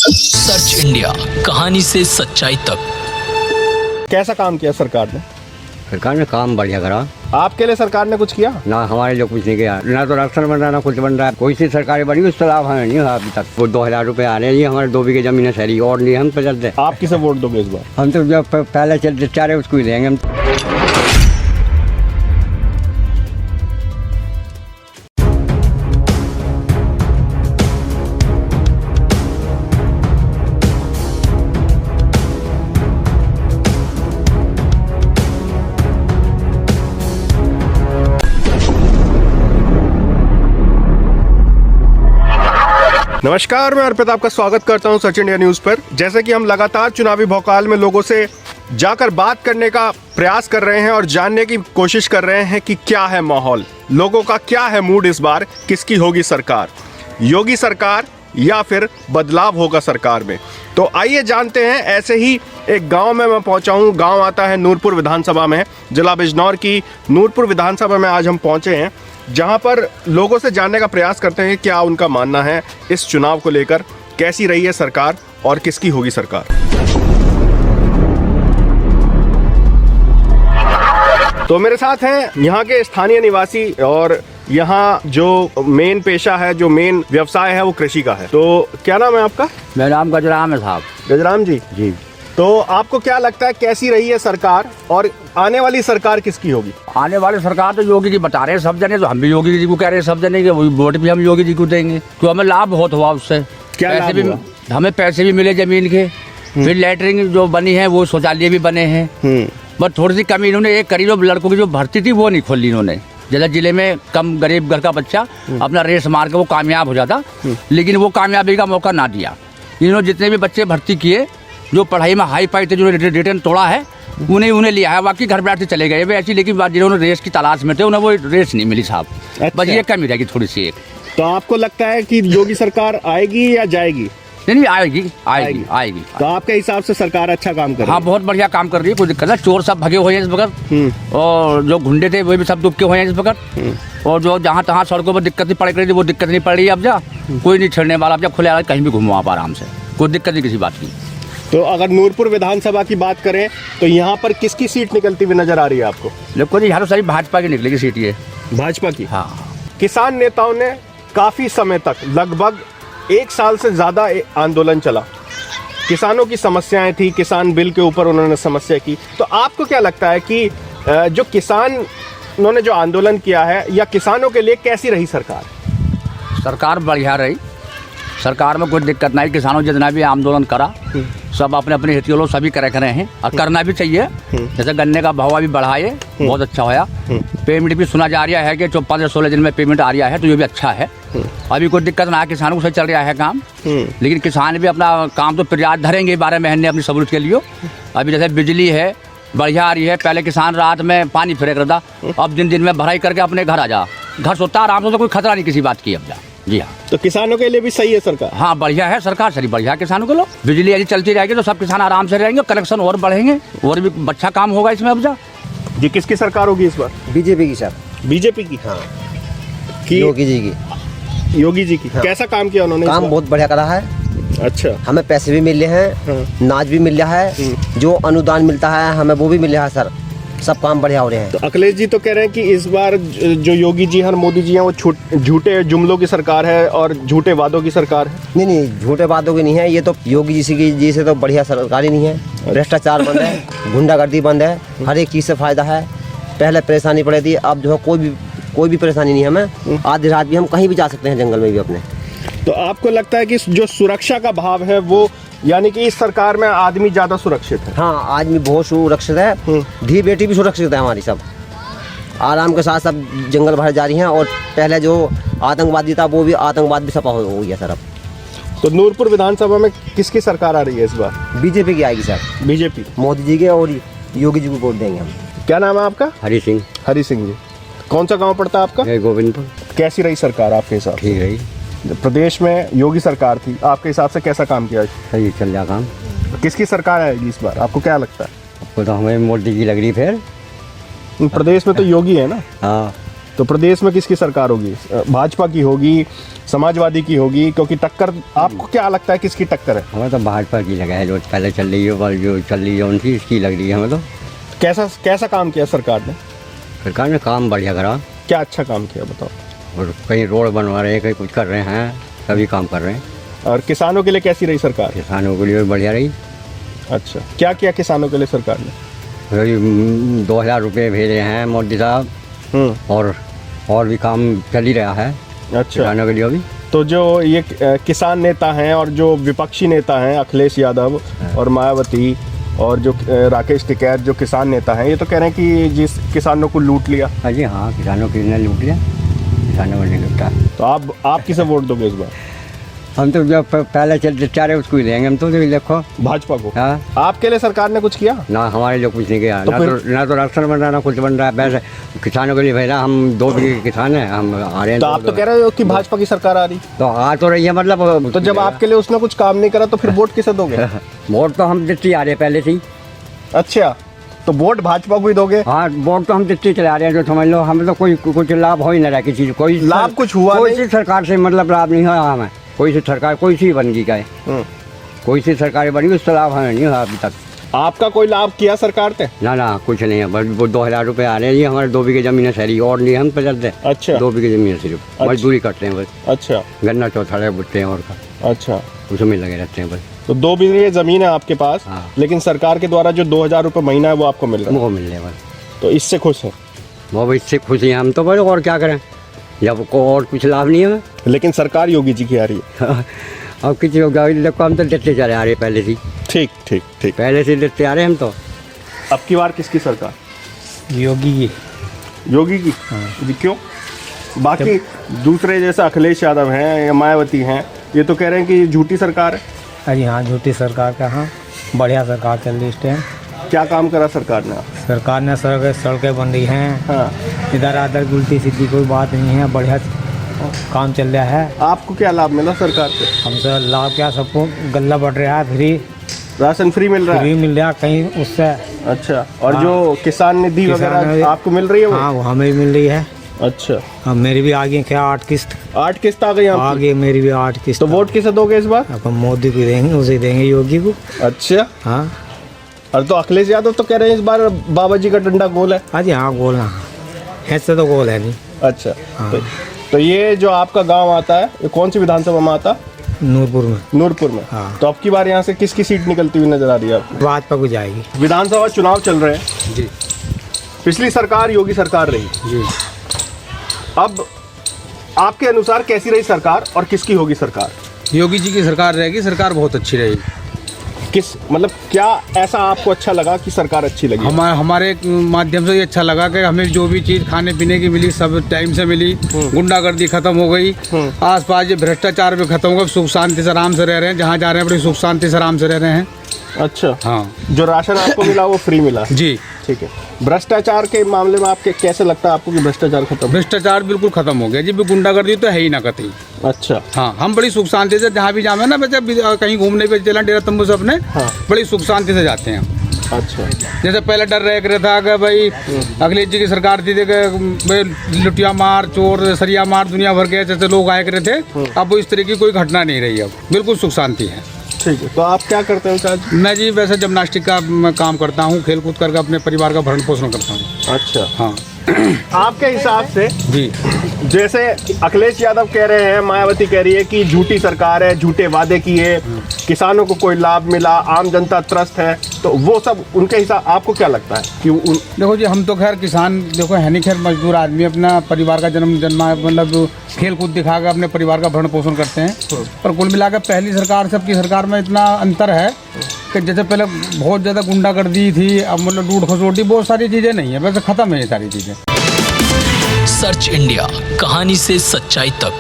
Search India, कहानी से सच्चाई तक। कैसा काम किया सरकार ने? सरकार ने काम बढ़िया करा। आपके लिए सरकार ने कुछ किया? ना हमारे लिए कुछ नहीं किया, ना तो राशन बन रहा ना कुछ बन रहा है। कोई सी सरकार बनी उसका लाभ हमें नहीं हुआ अभी तक। वो 2000 रुपये आ रहे हैं, ये हमारे 2 बीघे जमीन है शहरी और नहीं हम पे चलते। आप किसे वोट दोगे इस बार? हम तो जब पहले चलते चाह रहे उसको ही देंगे हम। नमस्कार, मैं अर्पित आपका स्वागत करता हूं सर्च इंडिया न्यूज पर। जैसे कि हम लगातार चुनावी भौकाल में लोगों से जाकर बात करने का प्रयास कर रहे हैं और जानने की कोशिश कर रहे हैं कि क्या है माहौल, लोगों का क्या है मूड इस बार, किसकी होगी सरकार, योगी सरकार या फिर बदलाव होगा सरकार में। तो आइए जानते हैं। ऐसे ही एक गांव में मैं पहुंचा हूं। गांव आता है नूरपुर विधानसभा में, जिला बिजनौर की नूरपुर विधानसभा में आज हम पहुंचे हैं, जहां पर लोगों से जानने का प्रयास करते हैं क्या उनका मानना है इस चुनाव को लेकर, कैसी रही है सरकार और किसकी होगी सरकार। तो मेरे साथ हैं यहाँ के स्थानीय निवासी और यहाँ जो मेन पेशा है, जो मेन व्यवसाय है वो कृषि का है। तो क्या नाम है आपका? मेरा नाम गजराम है साहब। गजराम जी जी। तो आपको क्या लगता है कैसी रही है सरकार और आने वाली सरकार किसकी होगी? आने वाली सरकार तो योगी जी बता रहे हैं सब जने, तो हम भी योगी जी को कह रहे हैं सब जने कि वोट भी हम योगी जी को देंगे। तो हमें लाभ बहुत हुआ उससे। क्या पैसे लाभ भी हुआ? हमें पैसे भी मिले जमीन के, फिर लैटरिन जो बनी है वो शौचालय भी बने हैं। बस थोड़ी सी कमी इन्होंने एक करी, जो लड़कों की जो भर्ती थी वो नहीं खोली इन्होंने। जैसे जिले में कम गरीब घर का बच्चा अपना रेस मार के वो कामयाब हो जाता, लेकिन वो कामयाबी का मौका ना दिया। इन्होंने जितने भी बच्चे भर्ती किए जो पढ़ाई में हाई पाई थे, जो रिटर्न तोड़ा है, उन्हें लिया है। बाकी घर बैठ के चले गए वे ऐसी, लेकिन जिन्होंने रेस की तलाश में थे उन्हें वो रेस नहीं मिली साहब। अच्छा। बस ये कमी रहेगी थोड़ी सी एक। तो आपको लगता है कि योगी सरकार आएगी या जाएगी? नहीं, आएगी। तो आपके हिसाब से सरकार अच्छा काम कर रही है? हाँ, बहुत बढ़िया काम कर रही है। कोई दिक्कत नहीं। चोर सब भगे हुए हैं इस वक्त, और जो गुंडे थे वो भी सब दुबके हुए हैं इस वक्त। और जो जहाँ तहाँ सड़कों पर दिक्कत नहीं पड़ रही थी वो दिक्कत नहीं पड़ रही है। अब जा कोई नहीं छेड़ने वाला, अब जा खुले कहीं भी घूमो आप आराम से, कोई दिक्कत नहीं किसी बात की। तो अगर नूरपुर विधानसभा की बात करें तो यहाँ पर किसकी सीट निकलती हुई नजर आ रही है आपको? देखो जी, हर सारी भाजपा की निकलेगी सीट ये। भाजपा की? हाँ। किसान नेताओं ने काफी समय तक, लगभग 1 साल से ज्यादा आंदोलन चला, किसानों की समस्याएं थी, किसान बिल के ऊपर उन्होंने समस्या की। तो आपको क्या लगता है कि जो किसान उन्होंने जो आंदोलन किया है, या किसानों के लिए कैसी रही सरकार? सरकार बढ़िया रही, सरकार में कोई दिक्कत नहीं। किसानों जितना भी आंदोलन करा सब अपने अपने हित के लोग सभी करे हैं, और करना भी चाहिए। जैसे गन्ने का भाव अभी बढ़ाए, बहुत अच्छा होया। पेमेंट भी सुना जा रहा है कि 14 से 16 दिन में पेमेंट आ रहा है, तो ये भी अच्छा है। अभी कोई दिक्कत ना है, किसानों को सही चल रहा है काम। लेकिन किसान भी अपना काम तो प्रयास धरेंगे 12 महीने अपनी सबूत के लिए। अभी जैसे बिजली है बढ़िया आ रही है, पहले किसान रात में पानी फिरे करता, अब दिन दिन में भराई करके अपने घर आ जा, घर सोता आराम से, तो कोई खतरा नहीं किसी बात की अब जा। जी हाँ। तो किसानों के लिए भी सही है सरकार? हाँ, बढ़िया है सरकार, सही बढ़िया है किसानों के लोग। बिजली यदि चलती रहेगी तो सब किसान आराम से रहेंगे, कलेक्शन और बढ़ेंगे, और भी अच्छा काम होगा इसमें अब जा। जी, किसकी सरकार होगी इस बार? बीजेपी की सर। बीजेपी की? हाँ। की योगी जी की। योगी जी की? हाँ। कैसा काम किया उन्होंने? काम बहुत बढ़िया करा है। अच्छा। हमें पैसे भी मिल रहे हैं, नाज भी मिल रहा है, जो अनुदान मिलता है हमें वो भी मिल रहा है सर। सब काम बढ़िया हो रहे हैं। तो अखिलेश जी तो कह रहे हैं कि इस बार जो योगी जी और मोदी जी हैं वो झूठे जुमलों की सरकार है और झूठे वादों की सरकार है। नहीं, झूठे बातों की नहीं है। ये तो योगी जी से तो बढ़िया सरकार ही नहीं है। भ्रष्टाचार बंद है, गुंडागर्दी बंद है, हर एक चीज़ से फायदा है। पहले परेशानी पड़ी थी, अब जो है कोई भी परेशानी नहीं है हमें। आधी रात भी हम कहीं भी जा सकते हैं, जंगल में भी अपने। तो आपको लगता है कि जो सुरक्षा का भाव है वो, यानी कि इस सरकार में आदमी ज्यादा सुरक्षित है? हाँ, आदमी बहुत सुरक्षित है, धी बेटी भी सुरक्षित है हमारी। सब आराम के साथ सब जंगल भर जा रही हैं, और पहले जो आतंकवादी था वो भी आतंकवाद भी सफा हो गया सर अब। तो नूरपुर विधानसभा में किसकी सरकार आ रही है इस बार? बीजेपी की आएगी सर। बीजेपी? मोदी जी के और योगी जी को वोट देंगे हम। क्या नाम है आपका? हरी सिंह। हरी सिंह जी। कौन सा गाँव पड़ता है आपका? गोविंदपुर। कैसी रही सरकार आपके हिसाब से? ठीक रही। प्रदेश में योगी सरकार थी, आपके हिसाब से कैसा काम किया? सही चल रहा काम। किसकी सरकार आएगी इस बार, आपको क्या लगता है? आपको तो हमें मोदी की लग रही फिर। प्रदेश में तो योगी है ना? हाँ। तो प्रदेश में किसकी सरकार होगी? भाजपा की होगी समाजवादी की होगी, क्योंकि टक्कर आपको क्या लगता है किसकी टक्कर है? हमें तो भाजपा की लगा है, जो पहले चल रही है और जो चल रही है उनकी, इसकी लग रही है हमें तो। कैसा कैसा काम किया सरकार ने? सरकार ने काम बढ़िया करा, क्या अच्छा काम किया बताओ? और कहीं रोड बनवा रहे हैं, कहीं कुछ कर रहे हैं, सभी काम कर रहे हैं। और किसानों के लिए कैसी रही सरकार? किसानों के लिए भी बढ़िया रही। अच्छा, क्या किया किसानों के लिए सरकार ने? 2000 रुपये भेजे हैं मोदी साहब, और भी काम चल ही रहा है अच्छा, किसानों के लिए भी। तो जो ये किसान नेता हैं और जो विपक्षी नेता हैं अखिलेश यादव और मायावती और जो राकेश टिकैत जो किसान नेता हैं, ये तो कह रहे हैं कि जिस किसानों को लूट लिया। हाँ जी, हाँ, किसानों की ने लूट लिया, किसानों को नहीं लूटा। तो आप किसे वोट दोगे इस बार? हम तो जब पहले चलते चारे उसको ही देंगे हम तो। देखो भाजपा को। हाँ, आपके लिए सरकार ने कुछ किया? ना हमारे लिए कुछ नहीं किया, तो ना तो राशन बन रहा, ना कुछ बन रहा है। वैसे किसानों के लिए भेजा, हम 2 बीघे किसान हैं, हम आ रहे हैं। तो आप तो कह रहे हो कि भाजपा की सरकार आ रही, तो आ तो रही है, मतलब। तो जब आपके लिए उसने कुछ काम नहीं करा तो फिर वोट किसे दोगे? वोट तो हम देते ही आ रहे हैं पहले से ही। अच्छा, तो वोट भाजपा को ही दोगे? हाँ, वोट तो हम देते ही चले आ रहे हैं, जो समझ लो। हमें तो कोई कुछ लाभ हो ही नहीं रहा, किसी कोई लाभ कुछ हुआ कोई नहीं? सी सरकार से मतलब लाभ नहीं हुआ हमें। कोई सी सरकार कोई सी बन गई क्या है, कोई सी सरकार बनी, उससे लाभ हमें नहीं हुआ अभी तक। आपका कोई लाभ किया सरकार ने? ना, कुछ नहीं है, बस वो 2000 रुपये आ रहे हैं जी। हमारे 2 बीघे जमीन है शहरी, और नहीं हम पे चलते। अच्छा, 2 बीघे जमीन है सिर्फ, मजदूरी करते हैं बस। अच्छा, गन्ना चौथाड़े बुटते हैं और का, अच्छा, उसमें लगे रहते हैं बस। तो 2 बीघे जमीन है आपके पास। हाँ। लेकिन सरकार के द्वारा जो 2000 रुपये महीना है वो आपको मिल रहा है, वो मिल रहे बस। तो इससे खुश है? वो इससे खुश हैं हम तो बस, और क्या करें जब को और कुछ लाभ नहीं है। लेकिन सरकार योगी जी की आ रही है। अब किसी को देखो, हम तो देते चले आ रहे हैं पहले से। ठीक ठीक ठीक। पहले से देते आ रहे हैं हम तो। अब की बार किसकी सरकार? योगी की। योगी की? जी, क्यों? बाकी दूसरे जैसे अखिलेश यादव हैं या मायावती हैं, ये तो कह रहे हैं कि झूठी सरकार है। अरे हाँ, झूठी सरकार का। हाँ, बढ़िया सरकार चल रही है इस टाइम। क्या काम करा सरकार ने? सरकार ने सड़कें बन रही हैं। हाँ, इधर आधर उल्टी सीधी कोई बात नहीं है, बढ़िया काम चल रहा है। आपको क्या लाभ मिला सरकार से? हमसे लाभ क्या, सबको गल्ला बढ़ रहा है, फ्री राशन फ्री मिल रहा है? फ्री मिल रहा है कहीं उससे। अच्छा, और हाँ। जो किसान निधि वगैरह आपको मिल रही है वो? हाँ, वो हमें भी मिल रही है। अच्छा, हाँ, मेरी भी आ गई क्या 8 किस्त 8 किस्त आ गई आपकी? आगे मेरी भी 8 किस्त। तो वोट किसे दोगे इस बार? अपन मोदी को देंगे, उसे देंगे, योगी को। अच्छा, हाँ, और तो अखिलेश यादव तो कह रहे हैं इस बार बाबा जी का डंडा गोल है। हाँ जी, हाँ, गोल ना, ऐसे तो गोल है नहीं। अच्छा, हाँ। तो ये जो आपका गांव आता है, ये कौन सी विधानसभा में आता? नूरपुर में। नूरपुर में। हाँ। तो अब की बार यहाँ से किसकी सीट निकलती हुई नजर आ रही है आपको? भाजपा को जाएगी। विधानसभा चुनाव चल रहे हैं जी पिछली सरकार योगी सरकार रही, जी। अब आपके अनुसार कैसी रही सरकार और किसकी होगी सरकार? योगी जी की सरकार रहेगी, सरकार बहुत अच्छी रहेगी। किस मतलब क्या ऐसा आपको अच्छा लगा कि सरकार अच्छी लगी? हमारे माध्यम से ये अच्छा लगा कि हमें जो भी चीज़ खाने पीने की मिली सब टाइम से मिली। गुंडागर्दी खत्म हो गई, आसपास ये भ्रष्टाचार भी खत्म हो गया, सुख शांति से आराम से रह रहे हैं, जहाँ जा रहे हैं बड़ी सुख शांति से आराम से रह रहे हैं। अच्छा, हाँ जो राशन आपको मिला वो फ्री मिला? जी। ठीक है। भ्रष्टाचार के मामले में आपके कैसे लगता है आपको कि भ्रष्टाचार खत्म? भ्रष्टाचार बिल्कुल खत्म हो गया जी, गुंडागर्दी तो है ही ना कतई। अच्छा, हाँ, हम बड़ी सुख शांति से जहाँ भी जाए ना, बच्चे कहीं घूमने पे चला डेरा तंबू से अपने, हाँ। बड़ी सुख शांति से जाते हैं हम। अच्छा, जैसे पहले डर रह था कि भाई अखिलेश जी की सरकार थी कि लुटिया मार, चोर, सरिया मार, दुनिया भर के जैसे लोग आए करे थे। अब वो इस तरह की कोई घटना नहीं रही, अब बिल्कुल सुख शांति है। ठीक है। तो आप क्या करते हो आज? मैं जी वैसे जिम्नास्टिक का काम करता हूँ, खेल कूद करके अपने परिवार का भरण पोषण करता हूँ। अच्छा, हाँ आपके हिसाब से जी। जैसे अखिलेश यादव कह रहे हैं, मायावती कह रही है कि झूठी सरकार है, झूठे वादे किए, किसानों को कोई लाभ मिला, आम जनता त्रस्त है, तो वो सब उनके हिसाब आपको क्या लगता है कि देखो जी, हम तो खैर किसान देखो है नहीं, खैर मजदूर आदमी अपना परिवार का जन्मा मतलब खेल कूद दिखा कर अपने परिवार का भरण पोषण करते हैं। पर कुल मिलाकर पहली सरकार सबकी सरकार में इतना अंतर है कि जैसे पहले बहुत ज़्यादा गुंडागर्दी थी, अब मतलब लूट खसोटी बहुत सारी चीज़ें नहीं है, वैसे ख़त्म है ये सारी चीज़ें। सर्च इंडिया, कहानी से सच्चाई तक।